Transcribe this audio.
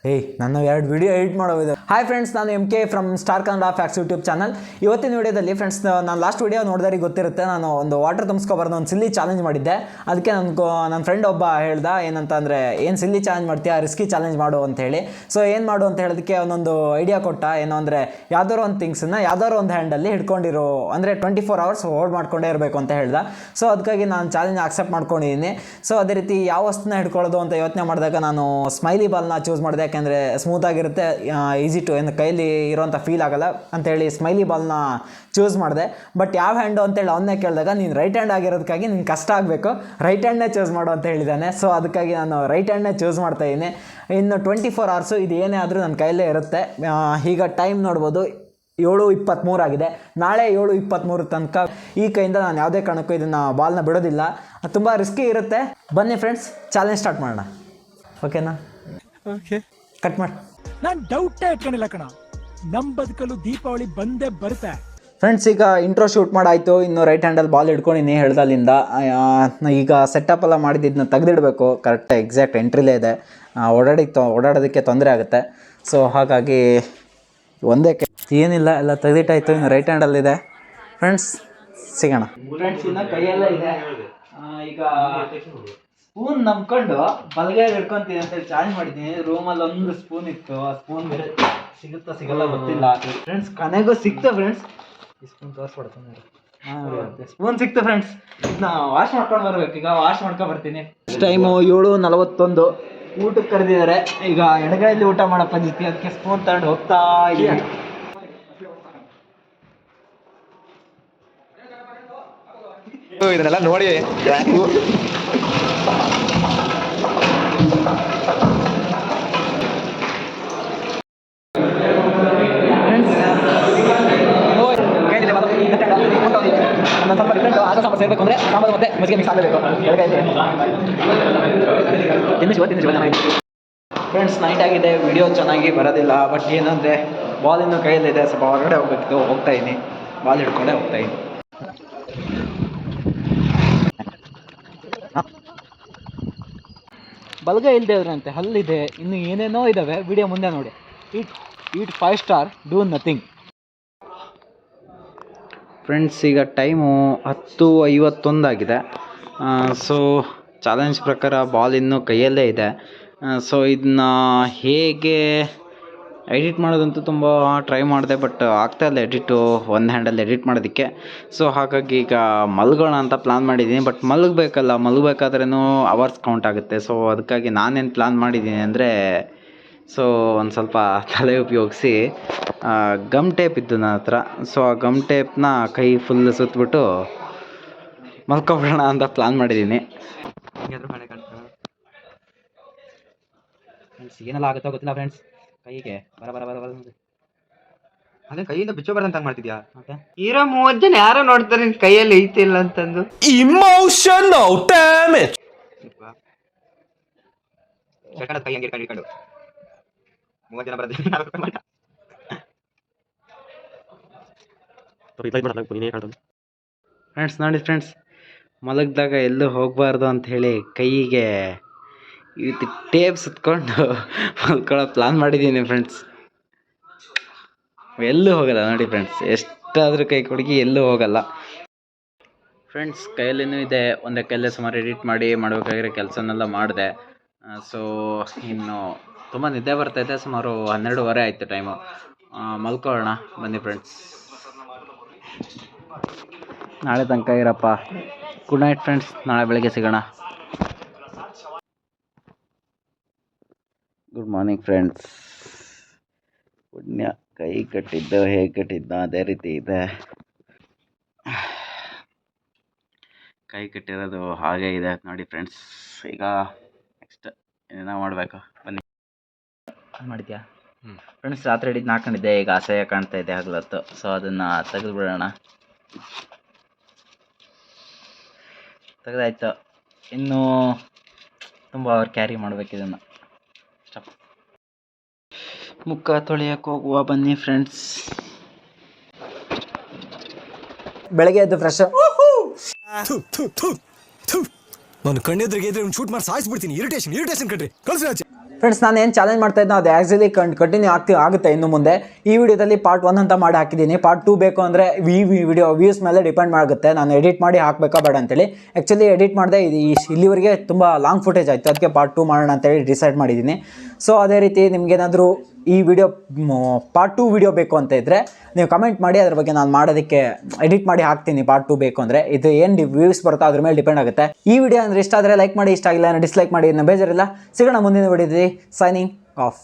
ನಾನು 2 video edit ಮಾಡೋದು. Hi friends, ನಾನು MK from star Kannada facts YouTube channel. ಇವತ್ತಿನ ವಿಡಿಯೋದಲ್ಲಿ ಫ್ರೆಂಡ್ಸ್, ನಾನು ಲಾಸ್ಟ್ ವಿಡಿಯೋ ನೋಡಿದವ್ರಿಗೆ ಗೊತ್ತಿರುತ್ತೆ, ನಾನು ಒಂದು ವಾಟರ್ ತುಂಬಿಸ್ಕೊಬಾರ್ದು ಒಂದು ಸಿಲ್ಲಿ ಚಾಲೆಂಜ್ ಮಾಡಿದ್ದೆ. ಅದಕ್ಕೆ ನನ್ನ ಫ್ರೆಂಡ್ ಒಬ್ಬ ಹೇಳ್ದ, ಏನಂತ ಅಂದರೆ, ಏನು ಸಿಲ್ಲಿ ಚಾಲೆಂಜ್ ಮಾಡ್ತೀಯಾ, ರಿಸ್ಕಿ ಚಾಲೆಂಜ್ ಮಾಡು ಅಂತ ಹೇಳಿ. ಸೊ ಏನು ಮಾಡು ಅಂತ ಹೇಳೋದಕ್ಕೆ ಅವನೊಂದು ಐಡಿಯಾ ಕೊಟ್ಟ. ಏನು ಅಂದರೆ, ಯಾವ್ದಾದ್ರು ಒಂದು ಥಿಂಗ್ಸನ್ನು ಯಾವ್ದಾದ್ರು ಒಂದು ಹ್ಯಾಂಡಲ್ಲಿ ಹಿಡ್ಕೊಂಡಿರೋ, ಅಂದರೆ 24 hours ಹೋಲ್ಡ್ ಮಾಡ್ಕೊಂಡೇ ಇರಬೇಕು ಅಂತ ಹೇಳ್ದ. ಸೊ ಅದಕ್ಕಾಗಿ ನಾನು ಚಾಲೆಂಜ್ ಆಕ್ಸೆಪ್ಟ್ ಮಾಡ್ಕೊಂಡಿದ್ದೀನಿ. ಸೊ ಅದೇ ರೀತಿ ಯಾವ ವಸ್ತುನ ಹಿಡ್ಕೊಳ್ಳೋದು ಅಂತ ಯೋಚನೆ ಮಾಡಿದಾಗ ನಾನು ಸ್ಮೈಲಿ ಬಾಲ್ನ ಚೂಸ್ ಮಾಡಿದೆ. ಯಾಕೆಂದರೆ ಸ್ಮೂತಾಗಿರುತ್ತೆ, ಈಸಿ ಟು, ಏನು ಕೈಲಿ ಇರೋಂಥ ಫೀಲ್ ಆಗೋಲ್ಲ ಅಂತೇಳಿ ಸ್ಮೈಲಿ ಬಾಲ್ನ ಚೂಸ್ ಮಾಡಿದೆ. ಬಟ್ ಯಾವ ಹ್ಯಾಂಡು ಅಂತೇಳಿ ಅವನ್ನೇ ಕೇಳಿದಾಗ, ನೀನು ರೈಟ್ ಹ್ಯಾಂಡ್ ಆಗಿರೋದಕ್ಕಾಗಿ ನಿನ್ಗೆ ಕಷ್ಟ ಆಗಬೇಕು, ರೈಟ್ ಹ್ಯಾಂಡ್ನೇ ಚೂಸ್ ಮಾಡು ಅಂತ ಹೇಳಿದ್ದಾನೆ. ಸೊ ಅದಕ್ಕಾಗಿ ನಾನು ರೈಟ್ ಹ್ಯಾಂಡ್ನೇ ಚೂಸ್ ಮಾಡ್ತಾಯಿದ್ದೀನಿ. ಇನ್ನು 24 hours ಇದು ಏನೇ ಆದರೂ ನನ್ನ ಕೈಲೇ ಇರುತ್ತೆ. ಈಗ ಟೈಮ್ ನೋಡ್ಬೋದು, 7:23 ಆಗಿದೆ. ನಾಳೆ 7:23 ತನಕ ಈ ಕೈಯಿಂದ ನಾನು ಯಾವುದೇ ಕಾರಣಕ್ಕೂ ಇದನ್ನು ಬಾಲ್ನ ಬಿಡೋದಿಲ್ಲ. ತುಂಬ ರಿಸ್ಕಿ ಇರುತ್ತೆ. ಬನ್ನಿ ಫ್ರೆಂಡ್ಸ್, ಚಾಲೆಂಜ್ ಸ್ಟಾರ್ಟ್ ಮಾಡೋಣ. ಓಕೆನಾ? ಓಕೆ, ಕಟ್ ಮಾಡಿ. ನಾನು ಡೌಟೇ ಇಟ್ಕೊಂಡಿಲ್ಲ ಕಣ, ನಮ್ಮ ಬದುಕಲು ದೀಪಾವಳಿ ಬಂದೇ ಬರುತ್ತೆ. ಫ್ರೆಂಡ್ಸ್, ಈಗ ಇಂಟ್ರೋ ಶೂಟ್ ಮಾಡಾಯಿತು. ಇನ್ನು ರೈಟ್ ಹ್ಯಾಂಡಲ್ಲಿ ಬಾಲ್ ಹಿಡ್ಕೊಂಡಿನಿ ಹೇಳ್ದಲ್ಲಿಂದ. ಈಗ ಸೆಟಪ್ ಎಲ್ಲ ಮಾಡಿದ್ದನ್ನ ತೆಗೆದಿಡಬೇಕು. ಕರೆಕ್ಟ್ ಎಕ್ಸಾಕ್ಟ್ ಎಂಟ್ರಿಲೇ ಇದೆ. ಓಡಾಡೋದಕ್ಕೆ ತೊಂದರೆ ಆಗುತ್ತೆ. ಸೊ ಹಾಗಾಗಿ ಒಂದೇ ಏನಿಲ್ಲ, ಎಲ್ಲ ತೆಗೆದಿಟ್ಟಾಯಿತು. ಇನ್ನು ರೈಟ್ ಹ್ಯಾಂಡಲ್ಲಿದೆ. ಫ್ರೆಂಡ್ಸ್, ಸಿಗೋಣ. ಫ್ರೆಂಡ್ಸ್, ಇನ್ನು ಕೈಯೆಲ್ಲ ಇದೆ. ಈಗ ಸ್ಪೂನ್ ನಂಬ್ಕೊಂಡು ಬಲಗೈಯಲ್ಲಿ ಹಿಡ್ಕೊಂತೀನಿ ಅಂತೇಳಿ ಚಾಲೆಂಜ್ ಮಾಡಿದ್ದೀನಿ. ರೂಮಲ್ಲಿ ಒಂದು ಸ್ಪೂನ್ ಇತ್ತು, ಆ ಸ್ಪೂನ್ ಬೇರೆ ಸಿಗುತ್ತಾ ಸಿಗಲ್ಲ ಗೊತ್ತಿಲ್ಲ. ಫ್ರೆಂಡ್ಸ್, ಕೊನೆಗೂ ಸಿಕ್ತು. ಫ್ರೆಂಡ್ಸ್, ಈ ಸ್ಪೂನ್ ತೋರಿಸ್ಬಿಡ್ತಾನೆ. ಸ್ಪೂನ್ ಸಿಕ್ತು ಫ್ರೆಂಡ್ಸ್. ಇದನ್ನ ವಾಶ್ ಮಾಡ್ಕೊಂಡು ಬರ್ಬೇಕು. ಈಗ ವಾಶ್ ಮಾಡ್ಕೊಂಡು ಬರ್ತೀನಿ. ಟೈಮು 7:41. ಊಟಕ್ಕೆ ಕರೆದಿದ್ದಾರೆ. ಈಗ ಎಡಗೈಯಲ್ಲಿ ಊಟ ಮಾಡೋ ಪದ್ಧತಿ, ಅದಕ್ಕೆ ಸ್ಪೂನ್ ತಗೊಂಡು ಹೋಗ್ತಾ ಇದೀನಿ. ಇದನ್ನೆಲ್ಲ ನೋಡಿ ಸ್ವಲ್ಪ ಡಿಫ್ರೆಂಟ್ ಆಗ ಸಾಂಬಾರು ಸೇರಬೇಕು ಅಂದರೆ ಸಾಂಬಾರು ಮತ್ತೆ ಮಜ್ಜಿಗೆ ಮಿಕ್ಸ್ ಆಗಬೇಕು. ಫ್ರೆಂಡ್ಸ್, ನೈಟ್ ಆಗಿದೆ, ವಿಡಿಯೋ ಚೆನ್ನಾಗಿ ಬರೋದಿಲ್ಲ. ಬಟ್ ಏನಂದರೆ, ಬಾಲ್ ಇನ್ನೂ ಕೈಯಲ್ಲಿದೆ. ಸ್ವಲ್ಪ ಹೊರಗಡೆ ಹೋಗ್ಬೇಕಿತ್ತು, ಹೋಗ್ತಾ ಇದ್ದೀನಿ. ಬಾಲ್ ಹಿಡ್ಕೊಂಡೆ ಹೋಗ್ತಾ ಇದ್ದೀನಿ. ಬಲ್ಗೈ ಇಲ್ಲದೆ ಇದ್ರಂತೆ, ಹಲ್ಲಿದೆ, ಇನ್ನು ಏನೇನೋ ಇದ್ದಾವೆ. ವಿಡಿಯೋ ಮುಂದೆ ನೋಡಿ. ಈಟ್ 5 star, ಡೂ ನಥಿಂಗ್. ಫ್ರೆಂಡ್ಸ್, ಈಗ ಟೈಮು 10:51 ಆಗಿದೆ. ಸೊ ಚಾಲೆಂಜ್ ಪ್ರಕಾರ ಬಾಲ್ ಇನ್ನೂ ಕೈಯಲ್ಲೇ ಇದೆ. ಸೊ ಇದನ್ನ ಹೇಗೆ ಎಡಿಟ್ ಮಾಡೋದಂತೂ ತುಂಬ ಟ್ರೈ ಮಾಡಿದೆ, ಬಟ್ ಆಗ್ತಾಯಿಲ್ಲ ಎಡಿಟು ಒಂದು ಹ್ಯಾಂಡಲ್ಲಿ ಎಡಿಟ್ ಮಾಡೋದಕ್ಕೆ. ಸೊ ಹಾಗಾಗಿ ಈಗ ಮಲ್ಗೋಣ ಅಂತ ಪ್ಲ್ಯಾನ್ ಮಾಡಿದ್ದೀನಿ. ಬಟ್ ಮಲಗಬೇಕಾದ್ರೂ ಅವರ್ಸ್ ಕೌಂಟ್ ಆಗುತ್ತೆ. ಸೊ ಅದಕ್ಕಾಗಿ ನಾನೇನು ಪ್ಲ್ಯಾನ್ ಮಾಡಿದ್ದೀನಿ ಅಂದರೆ, ಸೊ ಒಂದು ಸ್ವಲ್ಪ ತಲೆ ಉಪಯೋಗಿಸಿ ಗಮ್ ಟೇಪ್ ಇದ್ದು ನನ್ನ ಹತ್ರ. ಸೊ ಆ ಗಮ್ ಟೇಪ್ನ ಕೈ ಫುಲ್ ಸುತ್ತಬಿಟ್ಟು ಮಲ್ಕೊಬಿಡೋಣ ಅಂತ ಪ್ಲ್ಯಾನ್ ಮಾಡಿದ್ದೀನಿ. ಏನೆಲ್ಲ ಆಗುತ್ತೋ ಗೊತ್ತಿಲ್ಲ ಫ್ರೆಂಡ್ಸ್. ಕೈಗೆ ಬರ ಅದೇ ಕೈಯಿಂದ ಬಿಚ್ಚೋಬಾರ್ದು ಅಂತ ಮಾಡ್ತಿದ್ಯಾ? ಇರೋ 30 ಜನ ಯಾರೋ ನೋಡ್ತಾರೆ ನಿನ್ ಕೈಯಲ್ಲಿ ಐತಿಲ್ಲ ಅಂತಂದು. Emotional damage. ಕೈ ಹಂಗೆ ಇಟ್ಕೊಂಡು 30 ಜನ ಬರೋದು. ಫ್ರೆಂಡ್ಸ್, ನೋಡಿ ಫ್ರೆಂಡ್ಸ್, ಮಲಗಿದಾಗ ಎಲ್ಲೂ ಹೋಗಬಾರ್ದು ಅಂಥೇಳಿ ಕೈಗೆ ಇದು ಟೇಪ್ ಸುತ್ಕೊಂಡು ಮಲ್ಕೊಳ್ಳೋ ಪ್ಲ್ಯಾನ್ ಮಾಡಿದ್ದೀನಿ ಫ್ರೆಂಡ್ಸ್. ಎಲ್ಲೂ ಹೋಗಲ್ಲ ನೋಡಿ ಫ್ರೆಂಡ್ಸ್, ಎಷ್ಟಾದರೂ ಕೈ ಕೊಡುಗಿ ಎಲ್ಲೂ ಹೋಗಲ್ಲ. ಫ್ರೆಂಡ್ಸ್, ಕೈಯಲ್ಲಿನೂ ಇದೆ. ಒಂದೇ ಕೈಯಲ್ಲೇ ಸುಮಾರು ಎಡಿಟ್ ಮಾಡಬೇಕಾಗಿರೋ ಕೆಲಸನೆಲ್ಲ ಮಾಡಿದೆ. ಸೊ ಇನ್ನು ತುಂಬ ನಿದ್ದೆ ಬರ್ತಾಯಿದೆ. ಸುಮಾರು 12:30 ಆಯಿತು ಟೈಮು. ಮಲ್ಕೊಳ್ಳೋಣ ಬನ್ನಿ ಫ್ರೆಂಡ್ಸ್. ನಾಳೆ ತನಕ ಇರಪ್ಪ. ಗುಡ್ ನೈಟ್ ಫ್ರೆಂಡ್ಸ್, ನಾಳೆ ಬೆಳಗ್ಗೆ ಸಿಗೋಣ. Good morning friends. ಪುಣ್ಯ, ಕೈ ಕಟ್ಟಿದ್ದು ಹೇಗೆ ಕಟ್ಟಿದ್ದ ಅದೇ ರೀತಿ ಇದೆ. ಕೈ ಕಟ್ಟಿರೋದು ಹಾಗೇ ಇದೆ ನೋಡಿ ಫ್ರೆಂಡ್ಸ್. ಈಗ ನೆಕ್ಸ್ಟ್ ಏನೋ ಮಾಡಬೇಕು, ಬನ್ನಿ. ಮಾಡಿದ್ಯಾ ಫ್ರೆಂಡ್ಸ್? ರಾತ್ರಿ ಹಿಡಿದು ಹಾಕೊಂಡಿದ್ದೆ. ಈಗ ಅಸಹ್ಯ ಕಾಣ್ತಾ ಇದೆ ಹಗಲತ್ತು. ಸೊ ಅದನ್ನು ತೆಗೆದುಬಿಡೋಣ. ತೆಗೆದಾಯ್ತು. ಇನ್ನೂ ತುಂಬ ಅವ್ರು ಕ್ಯಾರಿ ಮಾಡಬೇಕು ಇದನ್ನು. ಮುಖ ತೊಳೆಯೋಕೆ ಹೋಗುವ ಬನ್ನಿ ಫ್ರೆಂಡ್ಸ್. ಬೆಳಗ್ಗೆ ಎದ್ದು ಫ್ರೆಶ್. ನಾನು ಕಣ್ಣೆದ್ರಿಗೆ ಇದ್ರೆ ಶೂಟ್ ಮಾಡಿ ಸಾಯಿಸ್ಬಿಡ್ತೀನಿ. ಇರಿಟೇಷನ್ ಕಣ್ರಿ, ಕಳ್ಸಿ ಆಚೆ. ಫ್ರೆಂಡ್ಸ್ ನಾನು ಏನು ಚಾಲೆಂಜ್ ಮಾಡ್ತಾ ಇದ್ದೆ ಅದು ಆ್ಯಕ್ಚುಲಿ ಕಂಟಿನ್ಯೂ ಆಗುತ್ತೆ ಇನ್ನು ಮುಂದೆ. ಈ ವಿಡಿಯೋದಲ್ಲಿ ಪಾರ್ಟ್ 1 ಅಂತ ಮಾಡಿ ಹಾಕಿದ್ದೀನಿ. ಪಾರ್ಟ್ 2 ಬೇಕು ಅಂದರೆ ವಿಡಿಯೋ ವ್ಯೂಸ್ ಮೇಲೆ ಡಿಪೆಂಡ್ ಆಗುತ್ತೆ, ನಾನು ಎಡಿಟ್ ಮಾಡಿ ಹಾಕಬೇಕಾ ಬೇಡ ಅಂತೇಳಿ. ಆ್ಯಕ್ಚುಲಿ ಎಡಿಟ್ ಮಾಡಿದೆ, ಇಲ್ಲಿವರೆಗೆ ತುಂಬ ಲಾಂಗ್ ಫುಟೇಜ್ ಆಯಿತು, ಅದಕ್ಕೆ ಪಾರ್ಟ್ 2 ಮಾಡೋಣ ಅಂತೇಳಿ ಡಿಸೈಡ್ ಮಾಡಿದ್ದೀನಿ. ಸೊ ಅದೇ ರೀತಿ ನಿಮಗೇನಾದರೂ ಈ ವಿಡಿಯೋ ಪಾರ್ಟ್ 2 ವಿಡಿಯೋ ಬೇಕು ಅಂತ ಇದ್ದರೆ ನೀವು ಕಮೆಂಟ್ ಮಾಡಿ, ಅದ್ರ ಬಗ್ಗೆ ನಾನು ಮಾಡೋದಕ್ಕೆ ಎಡಿಟ್ ಮಾಡಿ ಹಾಕ್ತೀನಿ. ಪಾರ್ಟ್ 2 ಬೇಕು ಅಂದರೆ ಇದು ಏನು ವ್ಯೂಸ್ ಬರುತ್ತೋ ಅದ್ರ ಮೇಲೆ ಡಿಪೆಂಡ್ ಆಗುತ್ತೆ. ಈ ವಿಡಿಯೋ ಅಂದರೆ ಇಷ್ಟ ಆದರೆ ಲೈಕ್ ಮಾಡಿ, ಇಷ್ಟ ಆಗಿಲ್ಲ ಡಿಸ್ಲೈಕ್ ಮಾಡಿ, ಬೇಜಾರಿಲ್ಲ. ಸಿಗೋಣ ಮುಂದಿನ ವಿಡಿಯೋದಲ್ಲಿ. Signing off.